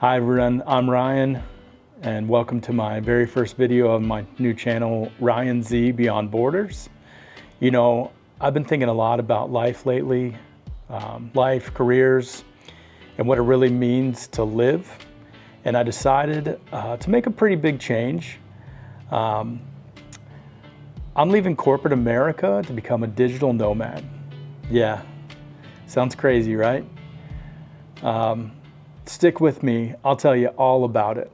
Hi everyone, I'm Ryan and welcome to my very first video of my new channel, Ryan Z Beyond Borders. You know, I've been thinking a lot about life lately, life, careers, and what it really means to live. And I decided to make a pretty big change. I'm leaving corporate America to become a digital nomad. Yeah, sounds crazy, right? Stick with me, I'll tell you all about it.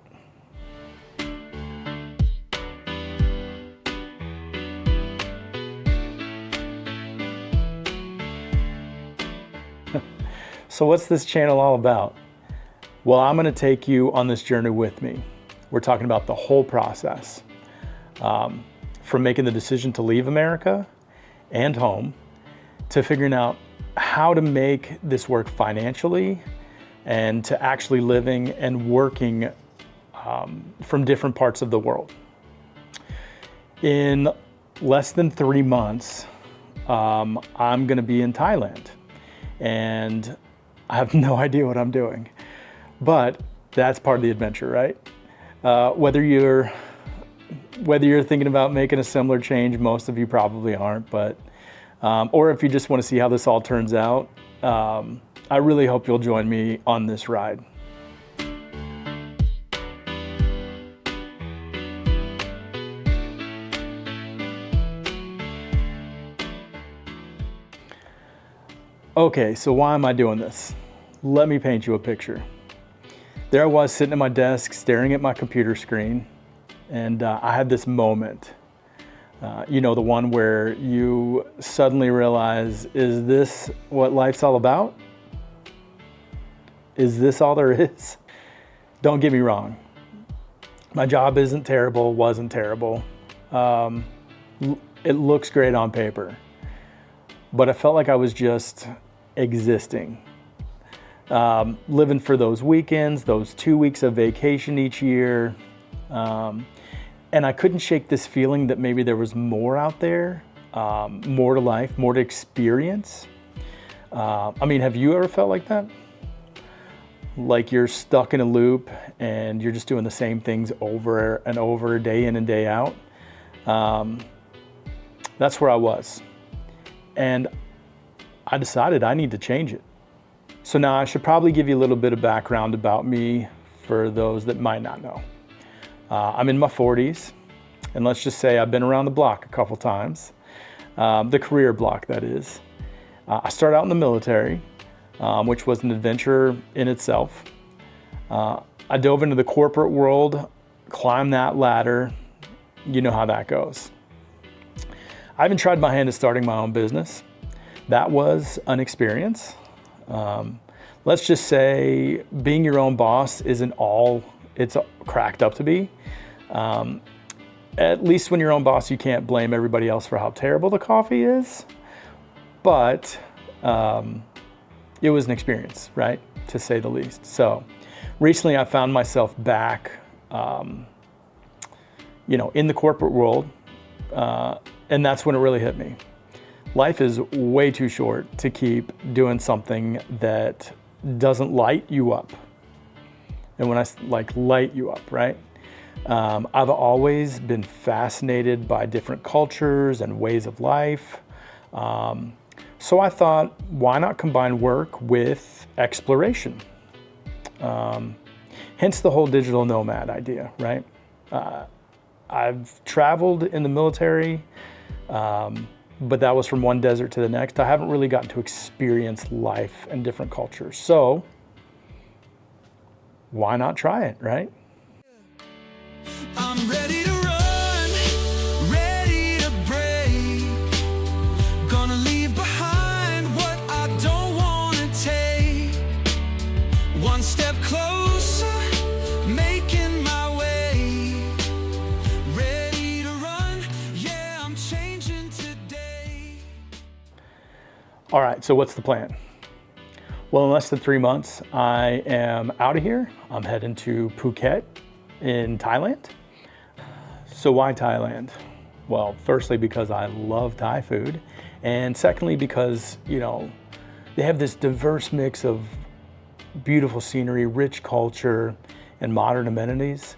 So what's this channel all about? Well, I'm gonna take you on this journey with me. We're talking about the whole process. From making the decision to leave America and home, to figuring out how to make this work financially, and to actually living and working from different parts of the world. In less than 3 months, I'm gonna be in Thailand, and I have no idea what I'm doing, but that's part of the adventure, right? Whether you're thinking about making a similar change, most of you probably aren't, but or if you just want to see how this all turns out, I really hope you'll join me on this ride. Okay, so why am I doing this? Let me paint you a picture. There I was sitting at my desk, staring at my computer screen, and I had this moment. You know, the one where you suddenly realize, is this what life's all about? Is this all there is? Don't get me wrong. My job isn't terrible, wasn't terrible. It looks great on paper, but I felt like I was just existing. Living for those weekends, those 2 weeks of vacation each year. And I couldn't shake this feeling that maybe there was more out there, more to life, more to experience. I mean, have you ever felt like that? Like you're stuck in a loop and you're just doing the same things over and over, day in and day out. That's where I was. And I decided I need to change it. So now I should probably give you a little bit of background about me for those that might not know. I'm in my 40s, and let's just say I've been around the block a couple times, the career block, that is. I started out in the military, which was an adventure in itself. I dove into the corporate world, climbed that ladder. You know how that goes. I even tried my hand at starting my own business. That was an experience. Let's just say being your own boss isn't all it's cracked up to be. At least when you're your own boss, you can't blame everybody else for how terrible the coffee is. But it was an experience, right? To say the least. So recently I found myself back, you know, in the corporate world. And that's when it really hit me. Life is way too short to keep doing something that doesn't light you up. And when I light you up, right? I've always been fascinated by different cultures and ways of life. So I thought, why not combine work with exploration? Hence the whole digital nomad idea, right? I've traveled in the military, but that was from one desert to the next. I haven't really gotten to experience life and different cultures. So why not try it, right? I'm ready to run, ready to break. Gonna leave behind what I don't wanna take. One step closer, making my way. Ready to run, yeah, I'm changing today. All right, so what's the plan? Well, in less than 3 months, I am out of here. I'm heading to Phuket in Thailand. So why Thailand? Well, firstly, because I love Thai food. And secondly, because, you know, they have this diverse mix of beautiful scenery, rich culture, and modern amenities.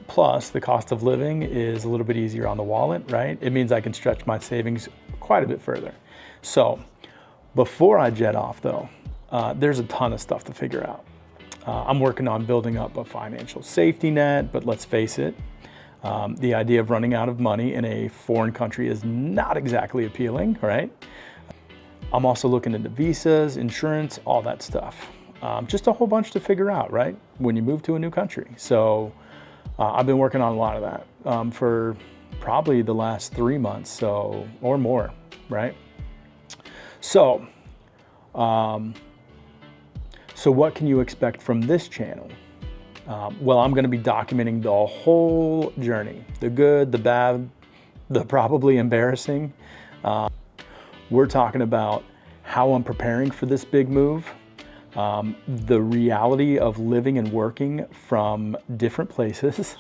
Plus, the cost of living is a little bit easier on the wallet, right? It means I can stretch my savings quite a bit further. So, before I jet off though, there's a ton of stuff to figure out. I'm working on building up a financial safety net, but let's face it, the idea of running out of money in a foreign country is not exactly appealing, right? I'm also looking into visas, insurance, all that stuff. Just a whole bunch to figure out, right? When you move to a new country. So I've been working on a lot of that for probably the last 3 months, or more, right? So what can you expect from this channel? Well, I'm going to be documenting the whole journey, the good, the bad, the probably embarrassing. We're talking about how I'm preparing for this big move, the reality of living and working from different places,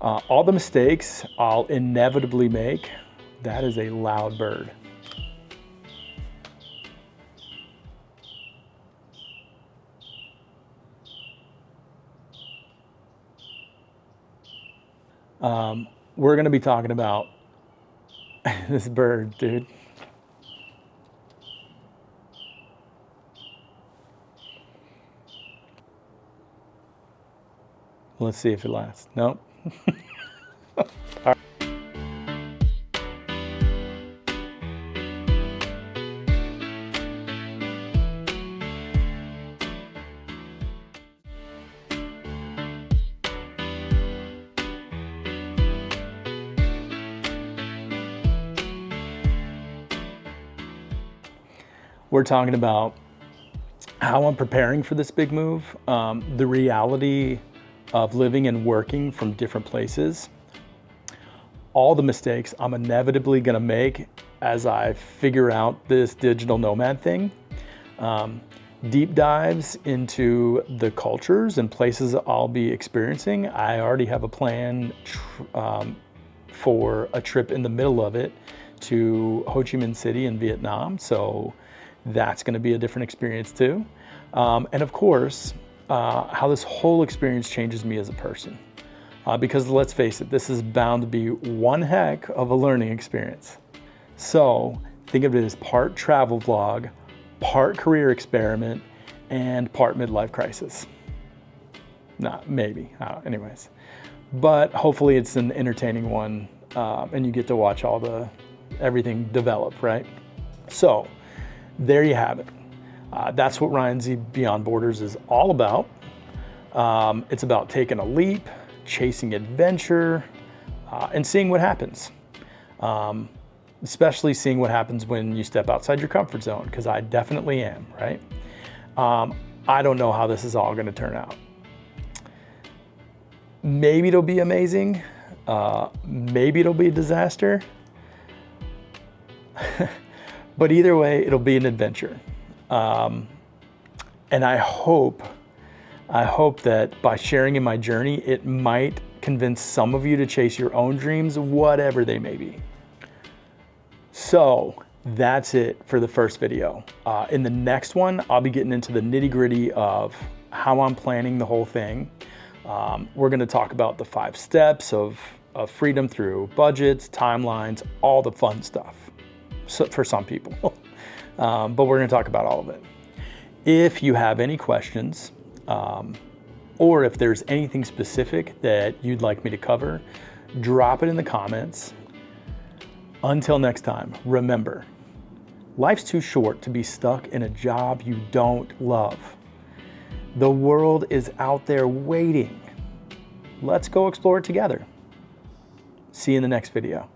all the mistakes I'll inevitably make. That is a loud bird. We're going to be talking about this bird, dude. Let's see if it lasts. Nope. All right. We're talking about how I'm preparing for this big move, the reality of living and working from different places, all the mistakes I'm inevitably gonna make as I figure out this digital nomad thing, deep dives into the cultures and places I'll be experiencing. I already have a plan for a trip in the middle of it to Ho Chi Minh City in Vietnam, so that's going to be a different experience too. And of course, how this whole experience changes me as a person. Because let's face it, this is bound to be one heck of a learning experience. So think of it as part travel vlog, part career experiment, and part midlife crisis. Nah, maybe, anyways. But hopefully it's an entertaining one, and you get to watch everything develop, right? So, there you have it. That's what Ryan Z Beyond Borders is all about. It's about taking a leap, chasing adventure, and seeing what happens. Especially seeing what happens when you step outside your comfort zone, because I definitely am, right? I don't know how this is all gonna turn out. Maybe it'll be amazing. Maybe it'll be a disaster. But either way, it'll be an adventure. And I hope that by sharing in my journey, it might convince some of you to chase your own dreams, whatever they may be. So that's it for the first video. In the next one, I'll be getting into the nitty-gritty of how I'm planning the whole thing. We're gonna talk about the 5 steps of freedom through budgets, timelines, all the fun stuff. So for some people, but we're going to talk about all of it. If you have any questions, or if there's anything specific that you'd like me to cover, drop it in the comments. Until next time, remember, life's too short to be stuck in a job you don't love. The world is out there waiting. Let's go explore it together. See you in the next video.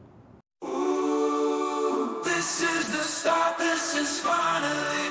This is the start, this is finally